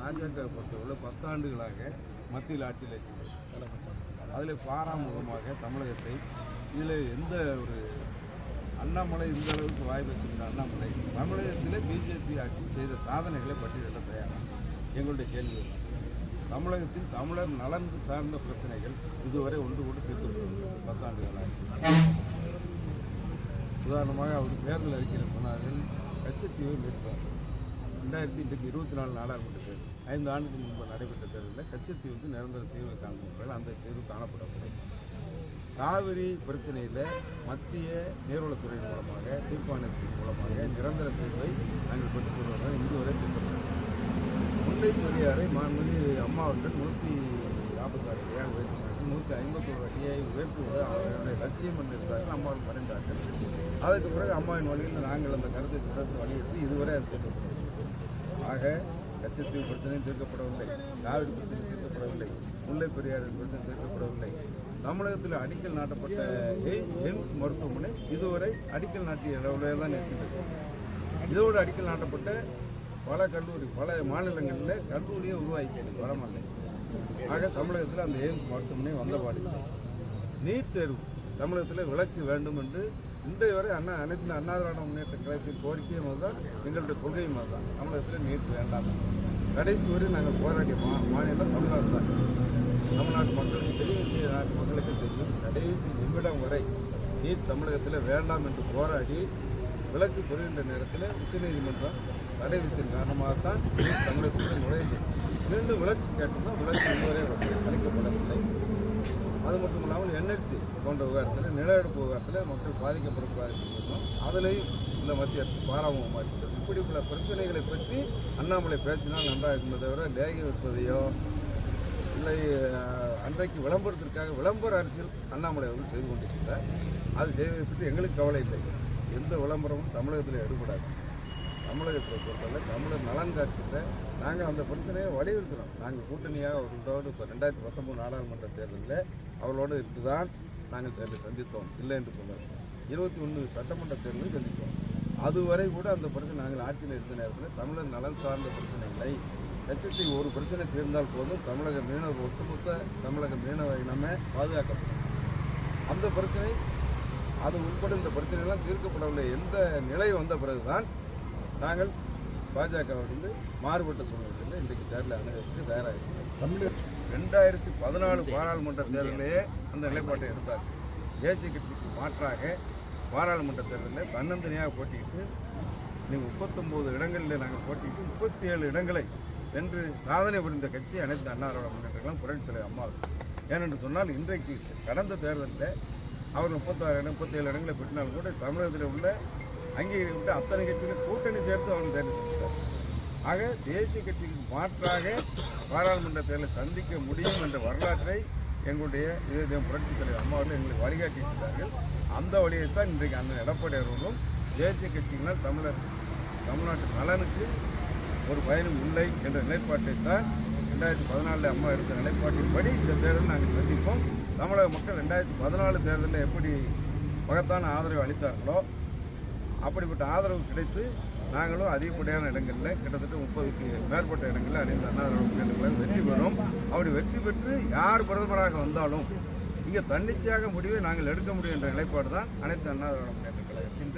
பாஜக பொறுத்தவரை 10 ஆண்டுகளாக மத்தியில் ஆட்சியில் இருக்கிறது. அதில் பாராமுகமாக தமிழகத்தை இதில் எந்த ஒரு அண்ணாமலை இந்த அளவுக்கு வாய் பேசுகின்ற அண்ணாமலை தமிழகத்தில் பிஜேபி ஆட்சி செய்த சாதனைகளை பட்டியலிட தயாராக எங்களுடைய கேள்வி. தமிழகத்தில் தமிழர் நலன் சார்ந்த பிரச்சனைகள் இதுவரை ஒன்று கூட தீர்க்கப்படவில்லை. 10 ஆண்டுகள் ஆட்சி. உதாரணமாக அவர் தேர்தல் அறிக்கையில் சொன்னார்கள் கச்சத்தீவை மீட்பார். 2024 நாடாளுமன்ற தேர்தல் 5 ஆண்டுக்கு முன்பு நடைபெற்ற தேர்தலில் கச்சத்தீவுக்கு நிரந்தர தீர்வு காண்பார்கள். அந்த தீர்வு காணப்படவில்லை. காவிரி பிரச்சனையில் மத்திய நீர்வளத்துறை மூலமாக தீர்ப்பாயத்தின் மூலமாக நிரந்தர தீர்வை நாங்கள் பெற்றுக் கொள்வதாக இதுவரை திட்டப்பட்டது. முல்லை பெரியாரை மாண்புமிகு அம்மா அவர்கள் 146 அடியாக உயர்த்தினார்கள். 151 அடியை உயர்த்துவது அவர்களுடைய லட்சியம் என்று இருந்தார்கள். அம்மாவில் மறைந்தார்கள். அதற்கு பிறகு அம்மாவின் வழியில் நாங்கள் அந்த கருத்தை திட்டத்தை வலியுறுத்தி இதுவரை அது தீர்க்கப்படவில்லை. ஆக கச்சத்தீவு பிரச்சனையும் தீர்க்கப்படவில்லை, காவிரி பிரச்சனை தீர்க்கப்படவில்லை, முல்லை பெரியாரின் பிரச்சனை தீர்க்கப்படவில்லை. தமிழகத்தில் அடிக்கல் நாட்டப்பட்ட எய்ம்ஸ் மருத்துவமனை இதுவரை அடிக்கல் நாட்டிய அளவிலே தான் இருக்கின்றது. இதோடு அடிக்கல் நாட்டப்பட்ட பல கல்லூரி பல மாநிலங்களில் கல்லூரியை உருவாக்கியது வரமில்லை. ஆக தமிழகத்தில் அந்த எய்ம்ஸ் மருத்துவமனை வந்தபாடு. நீட் தேர்வு தமிழகத்தில் விலக்கு வேண்டும் என்று இன்றைய வரை அனைத்து அண்ணா திராவிட முன்னேற்ற கழகத்தின் கோரிக்கையும் அதுதான், எங்களுடைய கொள்கையும் அதுதான். தமிழகத்தில் நீட் வேண்டாம். கடைசி வரை நாங்கள் போராடிய மாநிலம் தமிழ்நாடு தான். தமிழ்நாட்டு மக்களுக்கு தெரியும், இந்திய நாட்டு மக்களுக்கு தெரியும். கடைசி நிமிடம் வரை நீட் தமிழகத்தில் வேண்டாம் என்று போராடி விலக்கு பெறுகின்ற நேரத்தில் உச்சநீதிமன்றம் தடை விதித்தின் காரணமாகத்தான் நீட் தமிழகத்தில் நுழைந்தது. மீண்டும் விலக்கு கேட்டதும் விலக்கு இதுவரை அளிக்கப்படவில்லை. அது மட்டும் இல்லாமல் NLC போன்ற விவகாரத்தில் நிலவெடுப்பு விவகாரத்தில் மக்கள் பாதிக்கப்பட்டிருக்கிறோம். அதிலையும் இந்த மத்திய அரசு பாராமுகமாக இருக்கிறது. இப்படி பல பிரச்சனைகளை பற்றி அண்ணாமலை பேசினால் நன்றாக இருந்ததை விட லேகி வைப்பதையோ இல்லை அன்றைக்கு விளம்பரத்திற்காக விளம்பர அரசியல் அண்ணாமலை அவர்கள் செய்து கொண்டிருக்கிறார். அது செய்வதை பற்றி எங்களுக்கு கவலை இல்லை. எந்த விளம்பரமும் தமிழகத்தில் எடுபடாது. தமிழகத்தை பொறுத்தவரை தமிழர் நலன் காட்டுகிற நாங்கள் அந்த பிரச்சனையை வலியுறுத்துகிறோம். நாங்கள் கூட்டணியாக அவர்களோடு இப்போ 2019 நாடாளுமன்ற தேர்தலில் அவர்களோடு இருந்து தான் நாங்கள் தேர்தலை சந்தித்தோம். இல்லை என்று சொன்னார். 21 சட்டமன்ற தேர்தலையும் சந்தித்தோம். அதுவரை கூட அந்த பிரச்சனை நாங்கள் ஆட்சியில் இருந்த நேரத்தில் தமிழர் நலன் சார்ந்த பிரச்சனைகளை லட்சத்தில் ஒரு பிரச்சனை தீர்ந்தால் போதும் தமிழக மீனவர் ஒட்டுமொத்த தமிழக மீனவ இனமே பாதுகாக்கப்படும். அந்த பிரச்சனை அது உட்பட இந்த பிரச்சனைகள்லாம் தீர்க்கப்படவில்லை. எந்த நிலை வந்த பிறகுதான் நாங்கள் பாஜகவிலிருந்து மாறுபட்ட சூழ்நிலையில் இன்றைக்கு தேர்தலை அணுகிறதுக்கு தயாராக இருக்கிறோம். 2014 பாராளுமன்ற தேர்தலையே அந்த நிலைப்பாட்டை எடுத்தார். தேசிய கட்சிக்கு மாற்றாக பாராளுமன்ற தேர்தலில் தன்னந்தனியாக போட்டியிட்டு 39 இடங்களில் நாங்கள் போட்டியிட்டு 37 இடங்களை வென்று சாதனை புரிந்த கட்சி அனைத்து அண்ணா திராவிட முன்னேற்ற கழகம் புரட்சித் தலைவர் அம்மா. ஏனென்று சொன்னால் இன்றைக்கு கடந்த தேர்தலில் அவர் 37 இடங்களை பெற்றினாலும் கூட தமிழகத்தில் உள்ள அங்கீகரிக்கப்பட்ட அத்தனை கட்சிகளும் கூட்டணி சேர்த்து அவர்கள் தேர்வு செஞ்சார். ஆக தேசிய கட்சிக்கு மாற்றாக பாராளுமன்ற தேர்தலை சந்திக்க முடியும் என்ற வரலாற்றை எங்களுடைய இதய புரட்சித் தலைவர் அம்மா அவர்கள் எங்களுக்கு வழிகாட்டியிருக்கிறார்கள். அந்த வழியைத்தான் இன்றைக்கு அந்த எடப்பாடி அவர்களும் தேசிய கட்சியினால் தமிழ்நாட்டு நலனுக்கு ஒரு பயனும் இல்லை என்ற நிலைப்பாட்டை தான் 2014 அம்மா எடுத்த நிலைப்பாட்டின்படி இந்த தேர்தலை நாங்கள் சந்திப்போம். தமிழக மக்கள் 2014 தேர்தலில் எப்படி மகத்தான ஆதரவு அளித்தார்களோ அப்படிப்பட்ட ஆதரவு கிடைத்து நாங்களும் அதிகப்படியான இடங்களில் கிட்டத்தட்ட 30க்கு மேற்பட்ட இடங்களில் அனைத்து அண்ணா திராவிட முன்னேற்ற கழகம் வெற்றி பெறும். அப்படி வெற்றி பெற்று யார் பிரதமராக வந்தாலும் இங்கே தன்னிச்சையாக முடிவை நாங்கள் எடுக்க முடியும் என்ற நிலைப்பாடு தான் அனைத்து அண்ணா திராவிட முன்னேற்ற கழகத்தின்